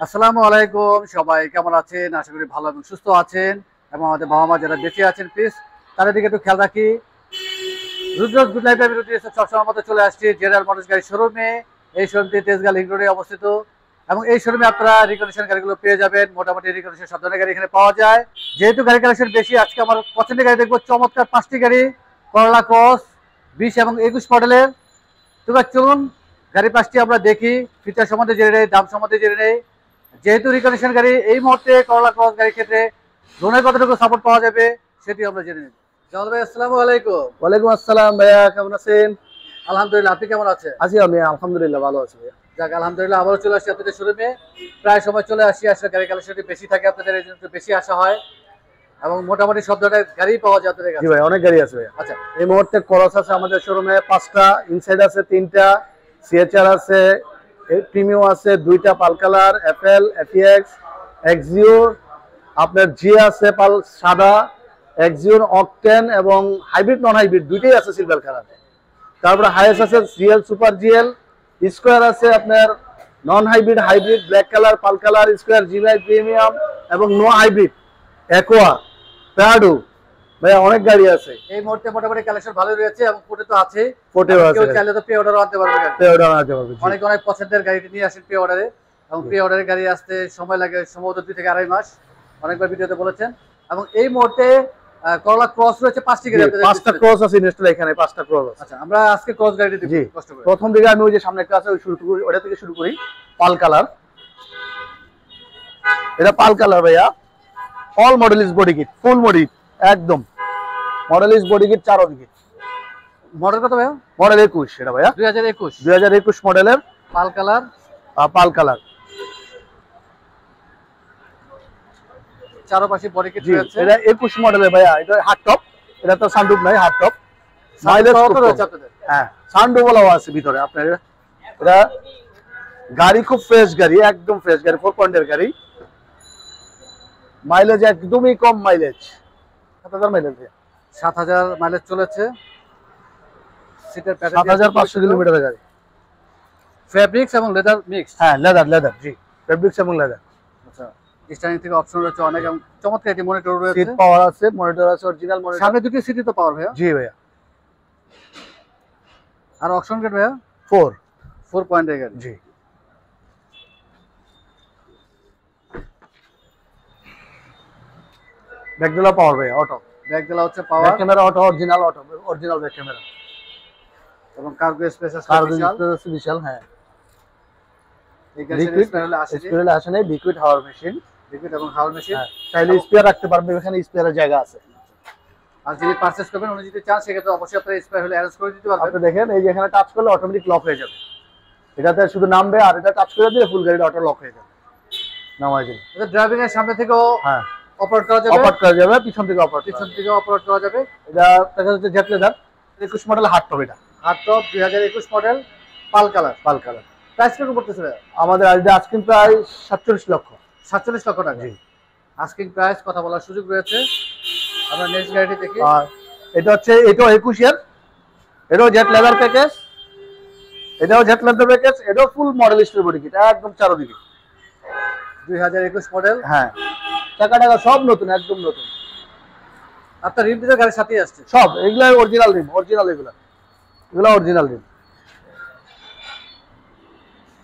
আসসালামু আলাইকুম, সবাই কেমন আছেন? আশা করি ভালো এবং সুস্থ আছেন। এবং আমাদের বাবা মা যারা বেঁচে আছেন প্লিজ তাদের দিকে একটু খেয়াল রাখি। রুদ্রজ গুড লাইফ আমি রুদ্র সবসময় মতো চলে আসছি জেনারেল মোটরস গাড়ি শোরুমে। এই শোরুমটি তেজগাঁ লিংক রোডে অবস্থিত এবং এই শোরুমে আপনারা রিকন্ডিশন গাড়িগুলো পেয়ে যাবেন। মোটামুটি রিকন্ডিশন সব ধরনের গাড়ি এখানে পাওয়া যায়। যেহেতু গাড়ি কালেকশন বেশি, আজকে আমার পছন্দের গাড়ি দেখবো চমৎকার 5টি গাড়ি। করলা ক্রস 20 এবং 21 মডেলের। তো চলুন গাড়ি 5টি আমরা দেখি, ফিচার সম্বন্ধে জেনে নেই, দাম সম্বন্ধে জেনে নেই। যেহেতু রিকন্ডিশন গাড়ি, এই মুহূর্তে করলা ক্রস গাড়ির ক্ষেত্রে লোনের কতটুকু সাপোর্ট পাওয়া যাবে সেটি আমরা জেনে নিই। জামাল ভাই আসসালামু আলাইকুম। ওয়ালাইকুম আসসালাম ভাইয়া, কেমন আছেন? আলহামদুলিল্লাহ, আপনি কেমন আছেন? আছি আমি আলহামদুলিল্লাহ, ভালো আছি ভাইয়া। যাক আলহামদুলিল্লাহ, আবারও চলে আসছি আপনাদের শোরুমে। প্রায় সময় চলে আসি, আসলে গাড়ি কালেকশনটি বেশি থাকে আপনাদের, এই জন্য বেশি আসা হয় এবং মোটামুটি সব ধরনের গাড়ি পাওয়া যায় আপনাদের জি কাছে। ভাই, অনেক গাড়ি আছে ভাইয়া। আচ্ছা, এই মুহূর্তে ক্রস আছে আমাদের শোরুমে 5টা, ইনসাইড আছে 3টা, সিএচআর আছে, প্রিমিয়াম আছে 2টা, pearl colour, FL, FX, Axio, আপনার জি আছে পাল সাদা, এক্সিও অকটেন এবং হাইব্রিড নন হাইব্রিড দুইটাই আছে সিলভার কালার। তারপরে হাইয়েস্ট আছে জিএল, সুপার জিএল, স্কোয়ার আছে আপনার non hybrid, hybrid, black colour, pearl colour, square, GLi premium এবং নো হাইব্রিড, অ্যাকোয়া, প্যাডো। ভাইয়া অনেক গাড়ি আছে এই মুহূর্তে মোটামুটি কালেকশন ভালোই রয়েছে এবং কোটে তো আছে, কোটেও আছে, কেউ চাইলে তো পে অর্ডারও আনতে পারবে গাড়ি। পে অর্ডার আনতে পারবে। অনেক অনেক পছন্দের গাড়িটি নিয়ে আসেন পে অর্ডারে, এবং পে অর্ডারের গাড়ি আসতে সময় লাগে সম্ভবত 2 থেকে 2.5 মাস, অনেকবার ভিডিওতে বলেছেন। এবং এই মুহূর্তে করলা ক্রস রয়েছে 5টি গাড়ি আপনাদের 5টা ক্রস আছে ইনস্টল, এখানে 5টা ক্রস আছে। আচ্ছা, আমরা আজকে ক্রস গাড়িটি দেখব জি, কষ্ট করে। প্রথম দিকে আমি ওই যে সামনে একটা আছে ওই শুরু করি, ওটা থেকে শুরু করি। পাল কালার, এটা পাল কালার ভাইয়া। All model is body kit, full body, একদম মডেল ইজ বডি কিট চারদিকে। মডেল কত ভাইয়া? মডেল 21 এটা ভাইয়া, 2021 মডেলের পাল কালার। পাল কালার চারপাশে বডি কিট রয়েছে। এটা 21 মডেলের ভাইয়া। এটা হার্ড টপ, এটা তো সানরুফ নাই, হার্ড টপ। মাইলেজ কত রয়েছে আপনাদের? হ্যাঁ, সানরুফ ওয়ালাও আছে ভিতরে আপনার। এটা গাড়ি খুব ফ্রেশ গাড়ি, একদম ফ্রেশ গাড়ি, 4 পয়েন্টের গাড়ি। মাইলেজ একদমই কম মাইলেজ, 7000 মাইলেজ। 7000 মাইলেজ চলেছে। সিটের প্যাটার্ন 7500 কিলোমিটারের গাড়ি। ফেব্রিক্স এবং লেদার মিক্স। হ্যাঁ, লেদার জি, ফেব্রিক্স এবং লেদার। আচ্ছা, স্টাইলিং থেকে অপশন রয়েছে অনেক এবং চমৎকার একটি মনিটর রয়েছে। সিট পাওয়ার আছে, মনিটর আছে, অরিজিনাল মনিটর। সামনে দুটি সিটি তো পাওয়ার ভাইয়া? জি ভাইয়া। আর অপশন গেট ভাইয়া 4 পয়েন্টের গাড়ি। জি। ব্যাকডোলা পাওয়ার ভাইয়া, অটো। ব্যাক দেলা হচ্ছে power, back camera auto, original back camera এবং কার্গো স্পেস আছে কার্গো বিশাল। স্পেস বিশাল। হ্যাঁ, এই গাড়ির স্পেয়ার আসে স্পিয়ার আসে নাই, লিকুইড হাওয়ার মেশিন। লিকুইড এবং হাওয়ার মেশিন। চাইলে স্পিয়ার রাখতে পারবে, এখানে স্পিয়ারের জায়গা আছে। আর যদি পারচেজ করবেন, উনি যদি চান সেক্ষেত্রে অবশ্যই আপনারা স্পেয়ার হলে অ্যারেঞ্জ করে দিতে পারবেন। আপনি দেখেন এই যে এখানে টাচ করলে অটোমেটিক লক হয়ে যাবে। এটাতে শুধু নামবে আর এটা টাচ করে দিলে ফুল গাড়িটা অটো লক হয়ে যাবে, নামায় দিলে। এটা ড্রাইভিং এর সামনে থেকেও হ্যাঁ, অপারেট করা যাবে, অপারেট করা যাবে, পিছন থেকে অপারেট পিছন থেকে অপারেট করা যাবে। এটা দেখা যাচ্ছে jet leather 21 model hard top. এটা হার্ড টপ 2021 মডেল পাল কালার। Pearl colour. প্রাইস কত পড়তেছে ভাইয়া? আমাদের আজকে প্রায় 47 লক্ষ। 47 লক্ষ টাকা। জি। আস্কিং প্রাইস, কথা বলার সুযোগ রয়েছে। আমরা নেক্সট গাড়িটি দেখি। আর এটা হচ্ছে, এটাও 21 এর, এটাও জেট লেদার প্যাকেজ, এটাও জেট লেদার প্যাকেজ, এটাও ফুল মডেল স্টোর বডি কিট, একদম চারদিকে। 2021 মডেল। হ্যাঁ, টাকা সব নতুন, একদম নতুন। আপনার রিম ডিজাইন গাড়ির সাথেই আসছে সব এগুলা অরিজিনাল রিম, এগুলা অরিজিনাল রিম।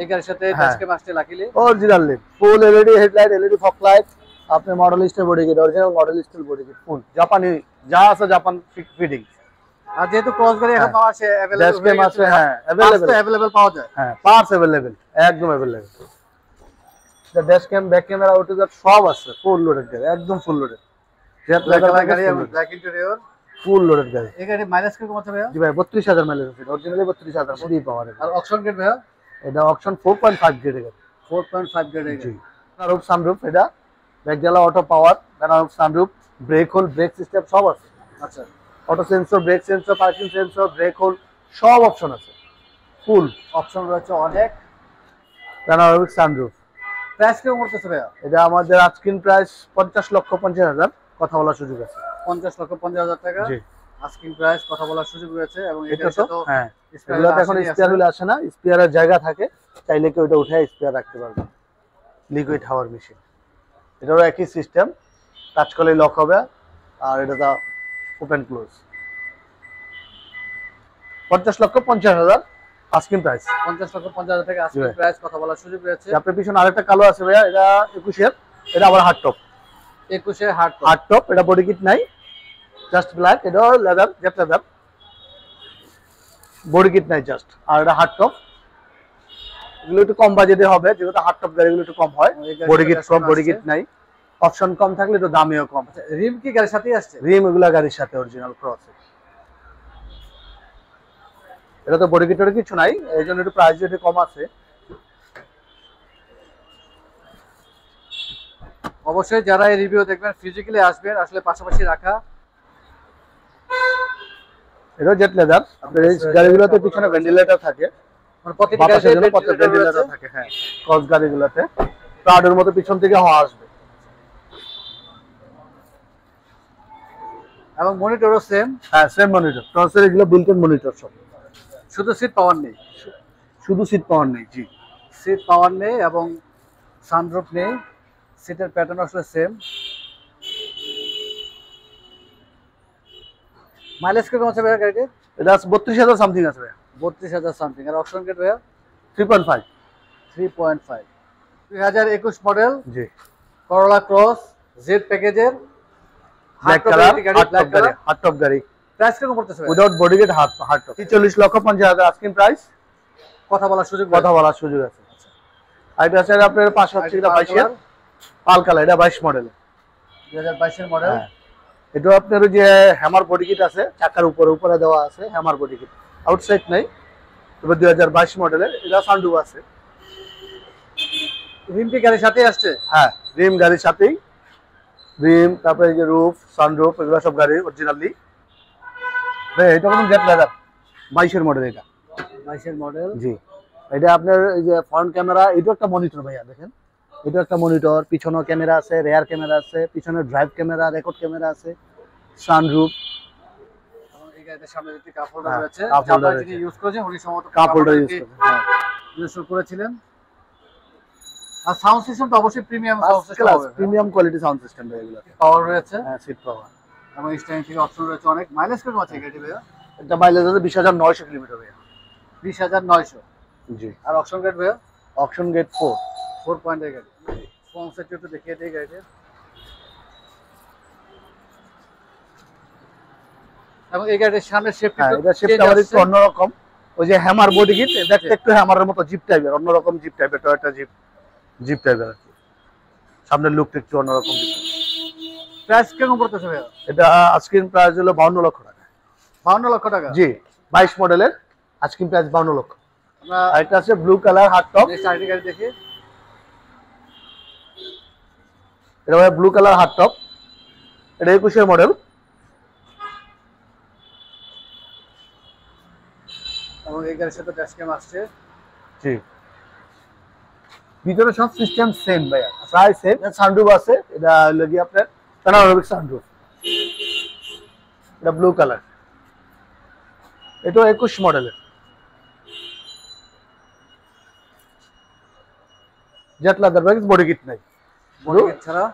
এই গাড়ির সাথে হ্যাঁ, ড্যাশক্যাম আসছে luckily. Original rim, full LED headlight, LED fog light, আপনি model store body kit, original model store body kit, full জাপানি যা আছে, জাপান ফিটিং। আর যেহেতু ক্রস গাড়ি এখন পাওয়া আছে, ড্যাশক্যাম আছে। হ্যাঁ, अवेलेबल পাওয়া যায়। হ্যাঁ, পার্টস अवेलेबल, একদম अवेलेबल। এটা ড্যাশক্যাম, ব্যাক ক্যামেরা, অটো সব আছে, ফুল লোডেড গাড়ি, একদম ফুল লোডেড। জেট লেদার গাড়ি এবং ব্ল্যাক ইন্টেরিয়র, ফুল লোডেড গাড়ি। এই গাড়ি মাইলেজ কিরকম আছে ভাইয়া? জি ভাই, 32000 মাইলেজ আছে, অরিজিনালি 32000 ফুল পাওয়ার। আর অপশন গেট ভাইয়া? এটা অপশন 4.5 গ্রেডের গাড়ি। 4.5 গ্রেডের গাড়ি। প্যানারোপ সানরুফ, এটা ব্যাকডালা auto power, panorama sunroof, brake hole, brake system সব আছে। আচ্ছা, auto sensor, brake sensor, parking sensor, brake hole সব অপশন আছে, ফুল অপশন রয়েছে অনেক। প্যানারোপ সানরুফ। প্রাইস কিরকম করতেছে ভাইয়া? এটা আমাদের আজকিন প্রাইস 50,50,000, কথা বলার সুযোগ আছে। 50,50,000 টাকা জি। আস্কিং প্রাইস, কথা বলার সুযোগ রয়েছে। এবং এটা এটা তো হ্যাঁ, এগুলো এখন স্পেয়ার হলে আসে না, স্পেয়ারের জায়গা থাকে, চাইলে কেউ এটা উঠে স্পেয়ার রাখতে পারবে। লিকুইড হাওয়ার মেশিন, এটারও একই সিস্টেম, টাচ করলে লক হবে, আর এটা দা ওপেন ক্লোজ। 50,50,000 asking price. 50,50,000 টাকা আজকে প্রাইস, কথা বলার সুযোগ রয়েছে। আপনার পিছনে আরেকটা কালো আছে ভাইয়া, এটা 21 এর, এটা আবার হার্ড টপ। 21 এর হার্ড টপ, এটা বডি কিট নাই, জাস্ট ব্ল্যাক, এটা leather, jet leather, body kit নাই জাস্ট, আর এটা হার্ড টপ। এগুলো একটু কম বাজেটে হবে, যেহেতু হার্ড টপ গাড়িগুলো একটু কম হয়, বডি কিট কম, বডি কিট নাই, অপশন কম থাকলে একটু দামিও কম। রিম কি গাড়ির সাথেই আসছে? রিম এগুলা গাড়ির সাথে অরিজিনাল ক্রস। এটা তো বডি কিটের কিছু নাই, এই জন্য একটু প্রাইস একটু কম আছে। অবশ্যই যারা এই রিভিউ দেখবেন ফিজিক্যালি আসবেন, আসলে পাশাপাশি রাখা। এটা জেট লেদার, আপনার এই গাড়িগুলোতে পিছনে ভেন্টিলেটর থাকে, মানে প্রত্যেকটা গাড়িতে ভেন্টিলেটর থাকে। হ্যাঁ, ক্রস গাড়িগুলোতে প্রাডোর মতো পিছন থেকে হাওয়া আসবে। এবং মনিটরও সেম। হ্যাঁ, সেম মনিটর, ক্রসের এগুলো বিল্ট ইন মনিটর সব। শুধু সিট পাওয়ার নেই, শুধু সিট পাওয়ার নেই, জি, সিট পাওয়ার নেই এবং সানরুফ নেই। সিটের প্যাটার্ন আসলে সেম। মাইলেজ কিরকম আছে ভাইয়া গাড়িটির? এটা 32,000 সামথিং আছে ভাইয়া। 32,000 সামথিং। আর অপশন গেট ভাইয়া 3.5। 3.5। 2021 মডেল, জি, করোলা ক্রস জেড প্যাকেজের, ব্ল্যাক কালার, হার্ড টপ গাড়ি। প্রাইস কিরকম পড়তেছে ভাই? Without body kit, hard top. 43,50,000 asking price, কথা বলার সুযোগ আছে। আর এটা আছে আপনার পাশে হচ্ছে এটা 22 এর পাল কালার, এটা 22 মডেল, 2022 এর মডেল। এটা আপনার যে হ্যামার বডি কিট আছে, চাকার উপরে দেওয়া আছে হ্যামার বডি কিট, আউটসাইড নাই। তবে 2022 মডেলের, এটা সানরুফ আছে। রিম কি গাড়ির সাথেই আসছে? হ্যাঁ, রিম গাড়ির সাথেই, রিম, তারপরে এই যে রুফ, সানরুফ, এগুলো সব গাড়ি অরিজিনালি। এটা কোন জেট লেদার, 22 এর মডেল, এটা 22 এর মডেল। জি, এটা আপনার এই যে ফ্রন্ট ক্যামেরা, এটা একটা মনিটর ভাইয়া, দেখেন এটা একটা মনিটর, পিছনেও ক্যামেরা আছে, রেয়ার ক্যামেরা আছে, পিছনে ড্রাইভ ক্যামেরা, রেকর্ড ক্যামেরা আছে, সানরুফ। এই গাড়িতে সামনে একটি কাপ হোল্ডার রয়েছে, কাপ হোল্ডার যিনি ইউজ করেছেন উনি সম্ভবত কাপ হোল্ডার ইউজ করেন, হ্যাঁ, ইউজ করেছিলেন। আর সাউন্ড সিস্টেম তো অবশ্যই প্রিমিয়াম সাউন্ড সিস্টেম হবে, প্রিমিয়াম কোয়ালিটি সাউন্ড সিস্টেম ভাই এগুলো। পাওয়ার রয়েছে, হ্যাঁ, সিট পাওয়ার এবং স্টাইলিং থেকে অপশন রয়েছে অনেক। মাইলেজ কিরকম আছে গাড়িটি ভাইয়া? এটা মাইলেজ আছে 20,900 কিলোমিটার ভাইয়া। 20,900। জি। আর অপশন গেট ভাইয়া? অপশন গেট 4 পয়েন্টের গাড়ি। ফ্রন্ট সাইড একটু দেখিয়ে দিই গাড়িতে। এবং এই গাড়ির সামনের শেপ, হ্যাঁ, এটা শেপটা আবার একটু অন্যরকম, ওই যে হ্যামার বডি কিট, দেখতে একটু হ্যামারের মতো, জিপ টাইপের, অন্যরকম জিপ টাইপের, টয়োটা জিপ টাইপের আর কি। সামনের লুকটা একটু অন্যরকম। প্রাইস কেমন পড়তেছে ভাইয়া? এটা আজকের প্রাইস হলো 52 লক্ষ টাকা। 52 লক্ষ টাকা? জি, 22 মডেলের, আজকের প্রাইস 52 লক্ষ। আমরা আরেকটা আছে blue colour hard top, next ID গাড়ি দেখি। এটা ভাই ব্লু কালার হার্ড টপ, এটা 21 এর মডেল। এবং এই গাড়ির সাথে ড্যাশ ক্যাম আসছে। জি, ভিতরে সব সিস্টেম সেম ভাইয়া, প্রায় সেম। সানরুফ আছে, এটা লাগি আপনার প্যানোরামিক সানরুফ, এটা ব্লু কালার। এটা 21 মডেলের, jet leather bags, body kit নাই, বডি কিট ছাড়া,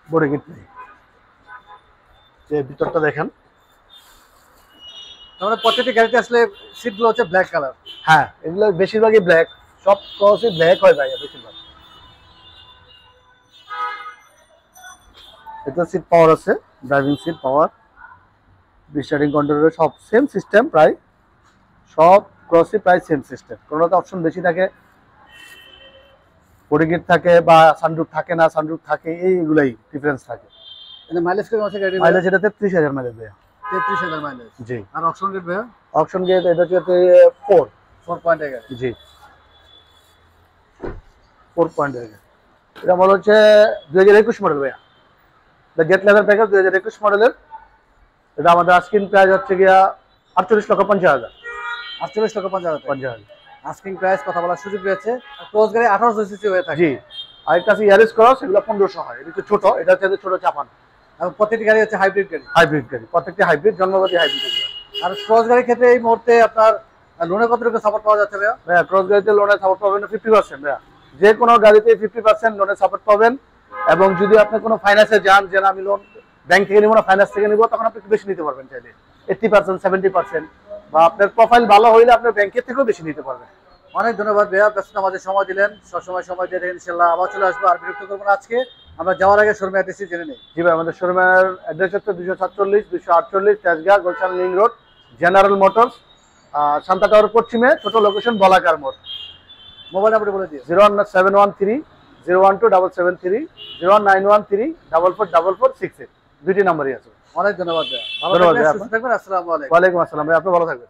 বডি কিট নেই। যে ভিতরটা দেখেন, তাহলে প্রত্যেকটি গাড়িতে আসলে সিটগুলো হচ্ছে ব্ল্যাক কালার। হ্যাঁ, এগুলো বেশিরভাগই ব্ল্যাক, সব ক্রসই ব্ল্যাক হয় ভাইয়া বেশিরভাগ। এটা সিট পাওয়ার আছে, ড্রাইভিং সিট পাওয়ার, স্টার্টিং কন্ট্রোলের সব সেম সিস্টেম, প্রায় সব ক্রসই প্রায় সেম সিস্টেম। কোনোটা অপশন বেশি থাকে, বডি কিট থাকে, বা সানরুফ থাকে না, সানরুফ থাকে, এইগুলাই ডিফারেন্স থাকে। এটা মাইলেজ কেমন আছে গাড়ির? মাইলেজ এটা 33,000 মাইলেজ ভাইয়া। 33,000 মাইলেজ। জি। আর অপশন গেট ভাইয়া? অপশন গেট এটা হচ্ছে 4 পয়েন্টের গাড়ি। জি, 4 পয়েন্টের গাড়ি। এটা মনে হচ্ছে 2021 মডেল ভাইয়া, জেট লেদার প্যাকেজ 2021 মডেলের। এটা আমাদের আস্কিং প্রাইস হচ্ছে গিয়া 48,50,000। 48,50,000। আস্কিং প্রাইস, কথা বলার সুযোগ রয়েছে। ক্রস গাড়ি 1800 সিসি হয়ে থাকে। জি, আরেকটা আছে ইয়ারিস ক্রস, এগুলো 1500 হয়, এটা একটু ছোট, এটা হচ্ছে ছোট চাপান। এবং প্রত্যেকটি গাড়ি হচ্ছে হাইব্রিড গাড়ি। হাইব্রিড গাড়ি, প্রত্যেকটি হাইব্রিড, জন্মগত হাইব্রিড এগুলো। আর ক্রস গাড়ির ক্ষেত্রে এই মুহূর্তে আপনার লোনে কতটুকু সাপোর্ট পাওয়া যাচ্ছে ভাইয়া? ভাইয়া ক্রস গাড়িতে লোনের সাপোর্ট পাবেন 50% ভাইয়া, যে কোনো গাড়িতে 50% লোনের সাপোর্ট পাবেন। এবং যদি আপনি কোনো ফাইন্যান্সে যান যে না আমি লোন ব্যাংক থেকে নিব না ফাইন্যান্স থেকে নিব, তখন আপনি একটু বেশি নিতে পারবেন, চাইলে 80% 70%, বা আপনার প্রোফাইল ভালো হইলে আপনার ব্যাংকের থেকেও বেশি নিতে পারবেন। অনেক ধন্যবাদ ভাইয়া, ব্যস্ত আমাদের সময় দিলেন, সবসময় সময় দিয়ে দেখেন, ইনশাল্লাহ আবার চলে আসবো, আর বিরক্ত করবো না আজকে। আমরা যাওয়ার আগে শোরুমে অ্যাড্রেসটি জেনে নিই। জি ভাই, আমাদের শোরুমের অ্যাড্রেস হচ্ছে 247 248 Tejgaon Gulshan link road, general motors, Shanta tower পশ্চিমে, ছোট লোকেশন বলাকার মোড়। মোবাইল নাম্বারটি বলে দিন। 01713 012 773 0913 444468, দুইটি নাম্বারই আছে। অনেক ধন্যবাদ ভাইয়া, ভালো ধন্যবাদ থাকবেন, ভাইয়া। সুস্থ থাকবেন। আসসালামু আলাইকুম। ওয়ালাইকুম আসসালাম ভাই, আপনি ভালো থাকবেন।